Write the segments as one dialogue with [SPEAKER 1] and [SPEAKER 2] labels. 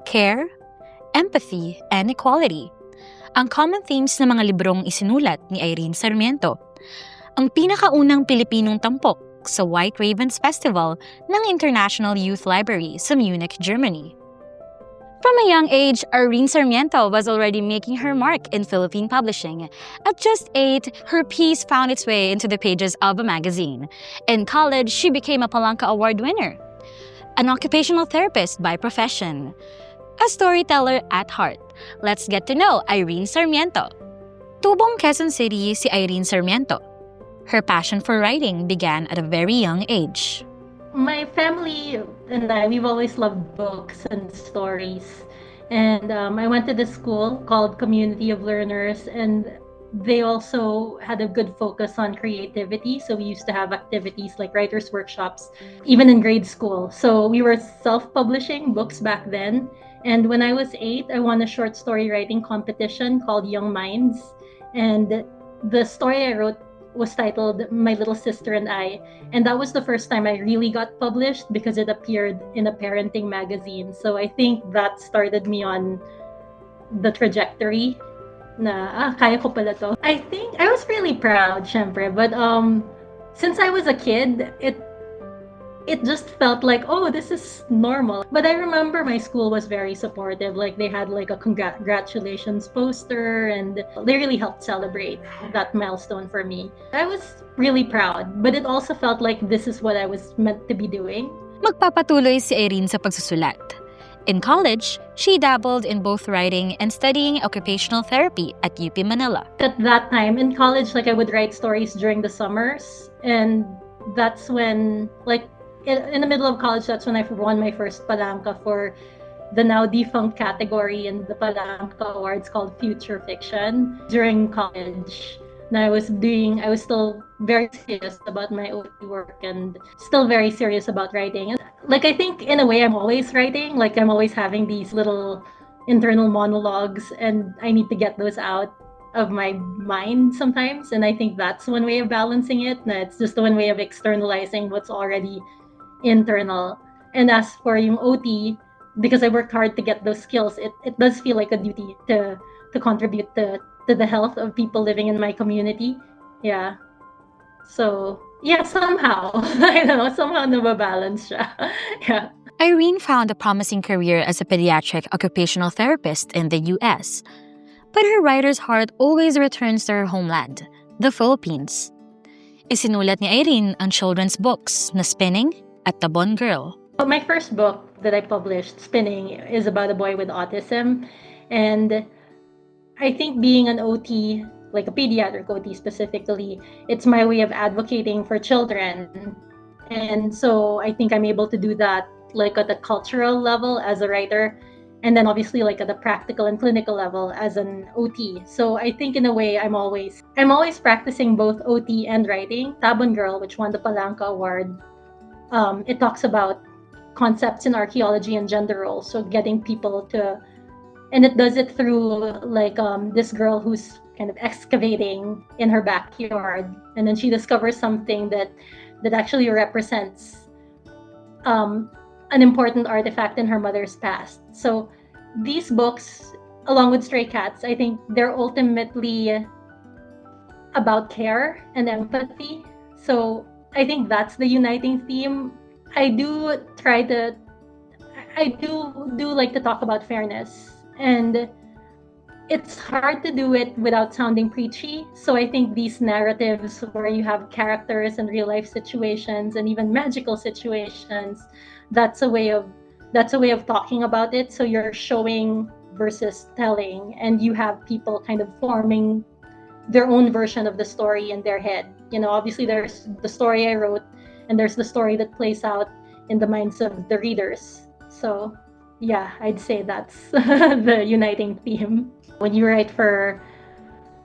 [SPEAKER 1] care, empathy, and equality. Ang common themes ng mga librong isinulat ni Irene Sarmiento. Ang pinakaunang Pilipinong tampok sa White Ravens Festival ng International Youth Library sa Munich, Germany. From a young age, Irene Sarmiento was already making her mark in Philippine publishing. At just 8, her piece found its way into the pages of a magazine. In college, she became a Palanca Award winner, an occupational therapist by profession, a storyteller at heart. Let's get to know Irene Sarmiento. Tubong Quezon City si Irene Sarmiento. Her passion for writing began at a very young age.
[SPEAKER 2] My family and I, we've always loved books and stories. And I went to this school called Community of Learners, and they also had a good focus on creativity. So we used to have activities like writers' workshops, even in grade school. So we were self-publishing books back then. And when I was 8, I won a short story writing competition called Young Minds. And the story I wrote was titled My Little Sister and I, and that was the first time I really got published because it appeared in a parenting magazine. So I think that started me on the trajectory na kaya ko pala to. I think I was really proud, syempre, but since I was a kid, it just felt like, oh, this is normal. But I remember my school was very supportive. Like they had like a congratulations poster, and they really helped celebrate that milestone for me. I was really proud, but it also felt like this is what I was meant to be doing.
[SPEAKER 1] Magpapatuloy si Irene sa pagsusulat. In college, she dabbled in both writing and studying occupational therapy at UP Manila.
[SPEAKER 2] At that time in college, like I would write stories during the summers, and that's when in the middle of college, that's when I won my first Palanca for the now defunct category in the Palanca Awards called Future Fiction. During college, I was still very serious about my OT work and still very serious about writing. And I think in a way I'm always writing, like I'm always having these little internal monologues, and I need to get those out of my mind sometimes. And I think that's one way of balancing it. It's just one way of externalizing what's already internal. And as for yung OT, because I worked hard to get those skills, it does feel like a duty to contribute to the health of people living in my community. Yeah. So, yeah, somehow, I don't know, somehow nababalance siya. Yeah.
[SPEAKER 1] Irene found a promising career as a pediatric occupational therapist in the US. But her writer's heart always returns to her homeland, the Philippines. Isinulat ni Irene ang children's books na Spinning at The Bon Girl.
[SPEAKER 2] My first book that I published, Spinning, is about a boy with autism. And I think being an OT, like a pediatric OT specifically, it's my way of advocating for children. And so I think I'm able to do that like at the cultural level as a writer, and then obviously like at the practical and clinical level as an OT. So I think in a way I'm always practicing both OT and writing. Tabon Girl, which won the Palanca Award, it talks about concepts in archaeology and gender roles. So getting people to, and it does it through like this girl who's kind of excavating in her backyard, and then she discovers something that actually represents an important artifact in her mother's past. So these books, along with Stray Cats, I think they're ultimately about care and empathy. So I think that's the uniting theme. I do like to talk about fairness, and it's hard to do it without sounding preachy. So I think these narratives where you have characters and real life situations and even magical situations, that's a way of talking about it. So you're showing versus telling, and you have people kind of forming their own version of the story in their head. You know, obviously there's the story I wrote, and there's the story that plays out in the minds of the readers. So yeah, I'd say that's the uniting theme. When you write for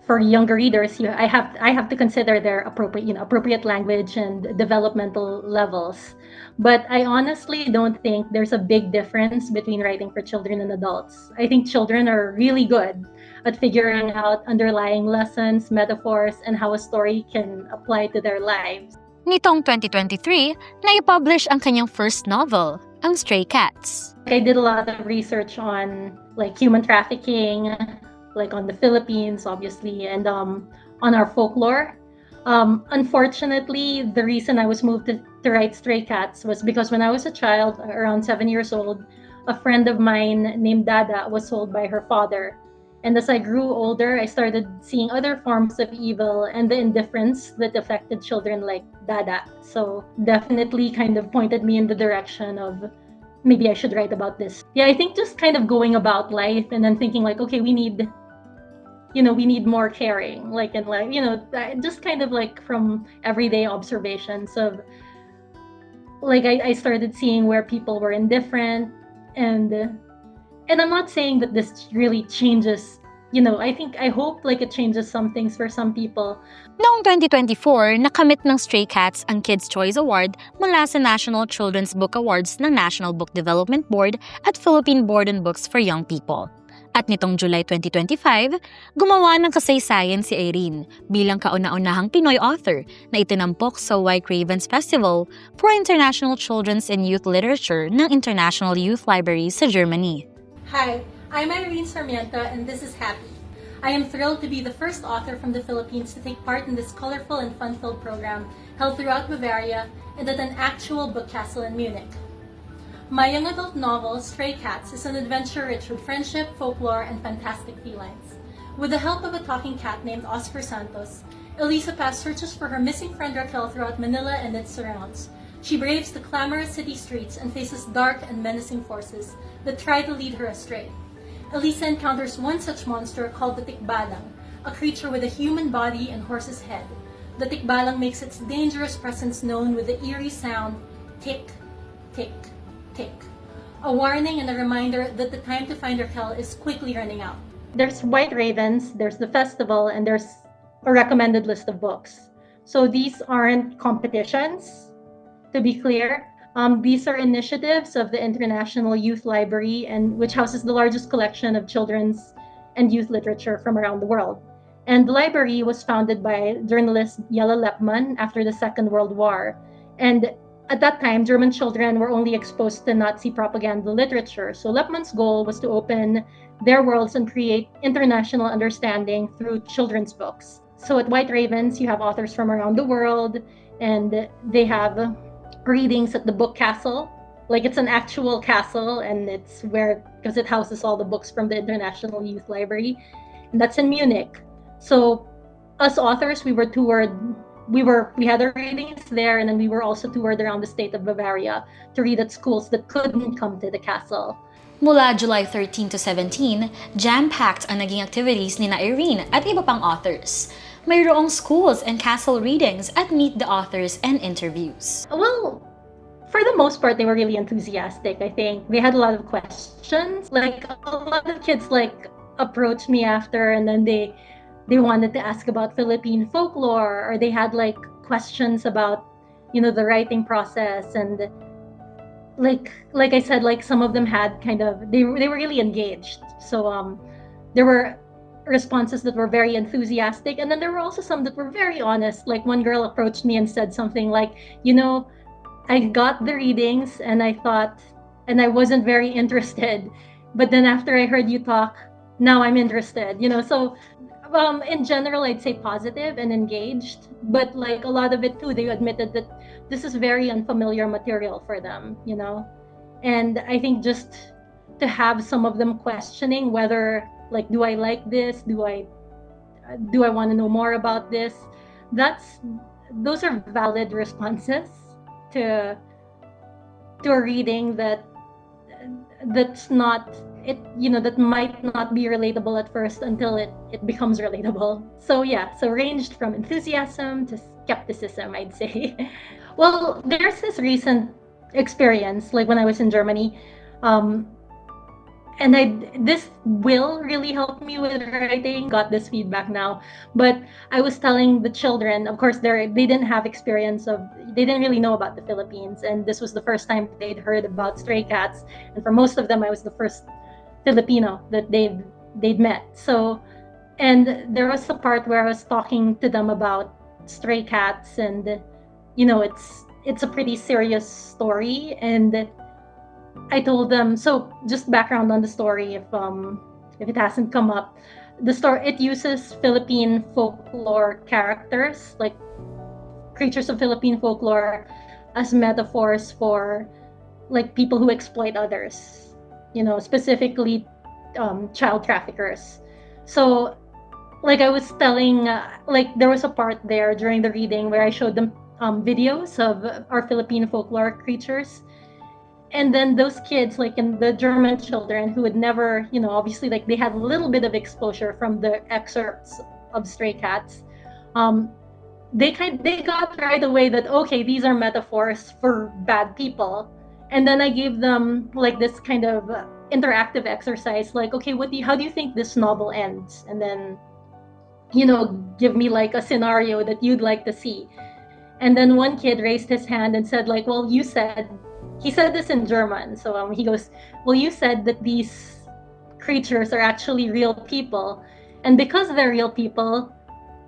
[SPEAKER 2] younger readers, I have to consider their appropriate language and developmental levels. But I honestly don't think there's a big difference between writing for children and adults. I think children are really good at figuring out underlying lessons, metaphors, and how a story can apply to their lives.
[SPEAKER 1] Nitong 2023, na-publish ang kanyang first novel, ang stray cats.
[SPEAKER 2] I did a lot of research on like human trafficking, like on the Philippines, obviously, and on our folklore. Unfortunately, the reason I was moved to write Stray Cats was because when I was a child, around 7 years old, a friend of mine named Dada was sold by her father. And as I grew older, I started seeing other forms of evil and the indifference that affected children like Dada. So definitely kind of pointed me in the direction of maybe I should write about this. Yeah, I think just kind of going about life and then thinking like, okay, we need more caring, like, and like, just kind of like from everyday observations of like I started seeing where people were indifferent, and I'm not saying that this really changes, I hope like it changes some things for some people.
[SPEAKER 1] Noong 2024, nakamit ng Stray Cats ang Kids' Choice Award mula sa National Children's Book Awards ng National Book Development Board at Philippine Board on Books for Young People. At nitong July 2025, gumawa ng kasaysayan si Irene bilang kauna-unahang Pinoy author na itinampok sa White Ravens Festival for International Children's and Youth Literature ng International Youth Library sa Germany.
[SPEAKER 2] Hi, I'm Irene Sarmiento and this is Happy. I am thrilled to be the first author from the Philippines to take part in this colorful and fun-filled program held throughout Bavaria and at an actual book castle in Munich. My young adult novel, Stray Cats, is an adventure rich with friendship, folklore, and fantastic felines. With the help of a talking cat named Oscar Santos, Elisa Paz searches for her missing friend Raquel throughout Manila and its surrounds. She braves the clamorous city streets and faces dark and menacing forces that try to lead her astray. Elisa encounters one such monster called the tikbalang, a creature with a human body and horse's head. The tikbalang makes its dangerous presence known with the eerie sound tick, tick, tick. A warning and a reminder that the time to find Raquel is quickly running out. There's White Ravens, there's the festival, and there's a recommended list of books. So these aren't competitions, to be clear. These are initiatives of the International Youth Library, and which houses the largest collection of children's and youth literature from around the world. And the library was founded by journalist Jelle Lepman after the Second World War. And at that time, German children were only exposed to Nazi propaganda literature. So Lepman's goal was to open their worlds and create international understanding through children's books. So at White Ravens, you have authors from around the world, and they have readings at the book castle. Like it's an actual castle, and it's because it houses all the books from the International Youth Library. And that's in Munich. So us authors, we had our readings there, and then we were also toured around the state of Bavaria to read at schools that couldn't come to the castle.
[SPEAKER 1] Mula July 13 to 17, jam-packed ang naging activities ni Irene at iba pang authors. Mayroong schools and castle readings at Meet the Authors and interviews.
[SPEAKER 2] Well, for the most part, they were really enthusiastic, I think. They had a lot of questions. Like, a lot of kids, like, approached me after, and then they wanted to ask about Philippine folklore, or they had, like, questions about, the writing process. And, like I said, like, some of them had they were really engaged. So, there were responses that were very enthusiastic, and then there were also some that were very honest. Like one girl approached me and said something like, I got the readings and I thought, and I wasn't very interested, but then after I heard you talk, now I'm interested. So in general, I'd say positive and engaged, but like a lot of it too, they admitted that this is very unfamiliar material for them, and I think just to have some of them questioning whether, like, do I like this? Do I want to know more about this? Those are valid responses to a reading that's not it, that might not be relatable at first until it becomes relatable. So yeah, so ranged from enthusiasm to skepticism, I'd say. Well, there's this recent experience, like when I was in Germany, and this will really help me with writing. Got this feedback now, but I was telling the children, of course, they didn't have experience they didn't really know about the Philippines, and this was the first time they'd heard about Stray Cats, and for most of them, I was the first Filipino that they'd met. So, and there was a part where I was talking to them about Stray Cats, and it's a pretty serious story, and I told them, so just background on the story if it hasn't come up. The story, it uses Philippine folklore characters, like creatures of Philippine folklore, as metaphors for like people who exploit others, specifically child traffickers. So like I was telling, like there was a part there during the reading where I showed them videos of our Philippine folklore creatures. And then those kids, like in the German children who had never, obviously like they had a little bit of exposure from the excerpts of Stray Cats. They got right away that, okay, these are metaphors for bad people. And then I gave them like this kind of interactive exercise, like, okay, how do you think this novel ends? And then, give me like a scenario that you'd like to see. And then one kid raised his hand and said, like, well, he said this in German. So he goes, well, you said that these creatures are actually real people. And because they're real people,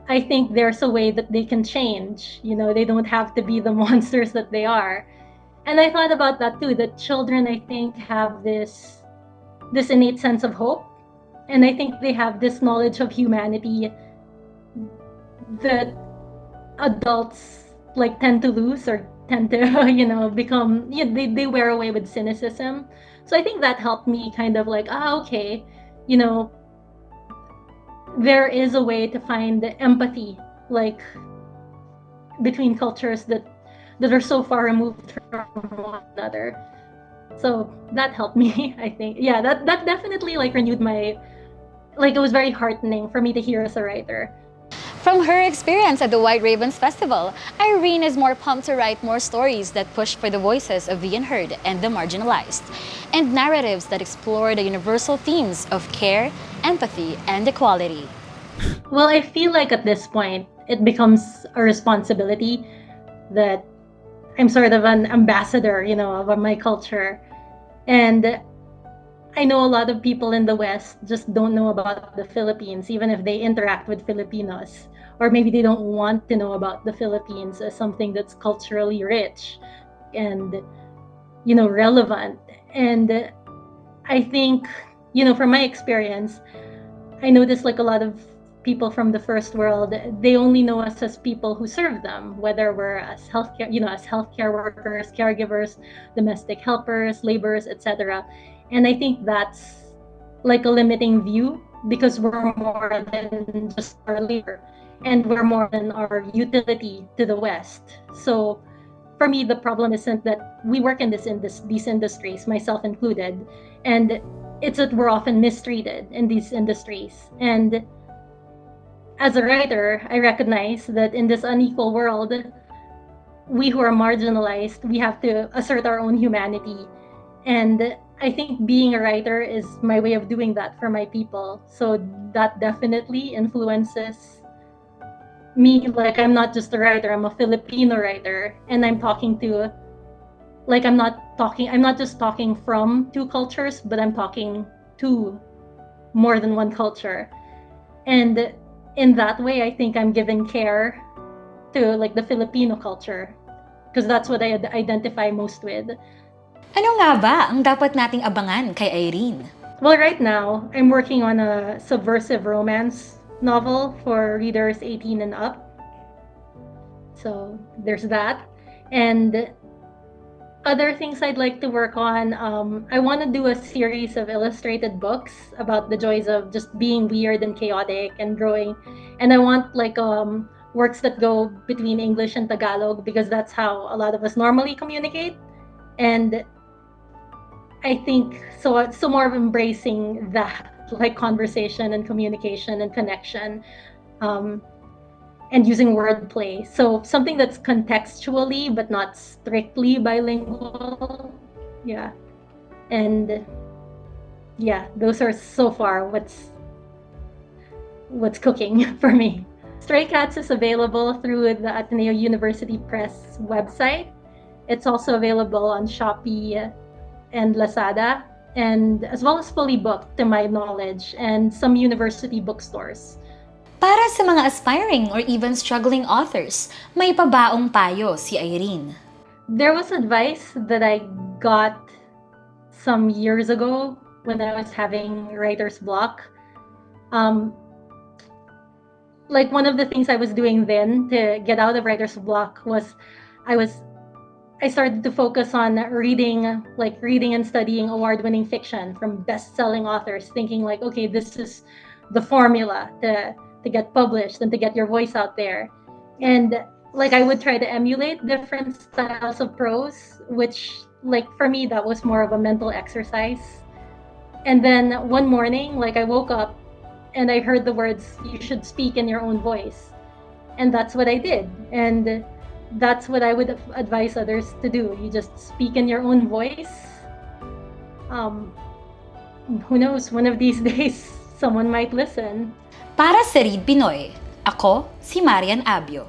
[SPEAKER 2] I think there's a way that they can change. They don't have to be the monsters that they are. And I thought about that too, that children, I think, have this innate sense of hope. And I think they have this knowledge of humanity that adults like tend to lose or tend to become, they wear away with cynicism. So I think that helped me kind of like, okay, there is a way to find empathy, like between cultures that are so far removed from one another. So that helped me. I think, yeah, that definitely like renewed my, like it was very heartening for me to hear as a writer.
[SPEAKER 1] From her experience at the White Ravens Festival, Irene is more pumped to write more stories that push for the voices of the unheard and the marginalized, and narratives that explore the universal themes of care, empathy, and equality.
[SPEAKER 2] Well, I feel like at this point, it becomes a responsibility that I'm sort of an ambassador, of my culture. And I know a lot of people in the West just don't know about the Philippines, even if they interact with Filipinos. Or maybe they don't want to know about the Philippines as something that's culturally rich and, relevant. And I think, from my experience, I noticed like a lot of people from the first world, they only know us as people who serve them, whether we're as healthcare, as healthcare workers, caregivers, domestic helpers, laborers, etc. And I think that's like a limiting view because we're more than just our labor and we're more than our utility to the West. So for me, the problem isn't that we work in these industries, myself included, and it's that we're often mistreated in these industries. And as a writer, I recognize that in this unequal world, we who are marginalized, we have to assert our own humanity. And I think being a writer is my way of doing that for my people. So that definitely influences me. Like, I'm not just a writer, I'm a Filipino writer. And I'm talking to, like, I'm not just talking from two cultures, but I'm talking to more than one culture. And in that way, I think I'm giving care to like the Filipino culture because that's what I identify most with.
[SPEAKER 1] Ano nga ba ang dapat nating abangan kay Irene?
[SPEAKER 2] Well, right now, I'm working on a subversive romance novel for readers 18 and up. So there's that. And other things I'd like to work on, I want to do a series of illustrated books about the joys of just being weird and chaotic and growing. And I want like works that go between English and Tagalog because that's how a lot of us normally communicate. And I think so more of embracing that, like conversation and communication and connection. And using wordplay. So something that's contextually but not strictly bilingual. Yeah. And yeah, those are so far what's cooking for me. Stray Cats is available through the Ateneo University Press website. It's also available on Shopee and Lazada, and as well as fully booked to my knowledge, and some university bookstores.
[SPEAKER 1] Para sa mga aspiring or even struggling authors, may pabaong payo si Irene.
[SPEAKER 2] There was advice that I got some years ago when I was having writer's block. Like one of the things I was doing then to get out of writer's block was I started to focus on reading and studying award-winning fiction from best-selling authors, thinking like, okay, this is the formula to get published and to get your voice out there. And like I would try to emulate different styles of prose, which like for me that was more of a mental exercise. And then one morning, like I woke up and I heard the words, you should speak in your own voice. And that's what I did. And that's what I would advise others to do. You just speak in your own voice. Who knows, one of these days, someone might listen.
[SPEAKER 1] Para sa Read Pinoy, ako si Marian Abio.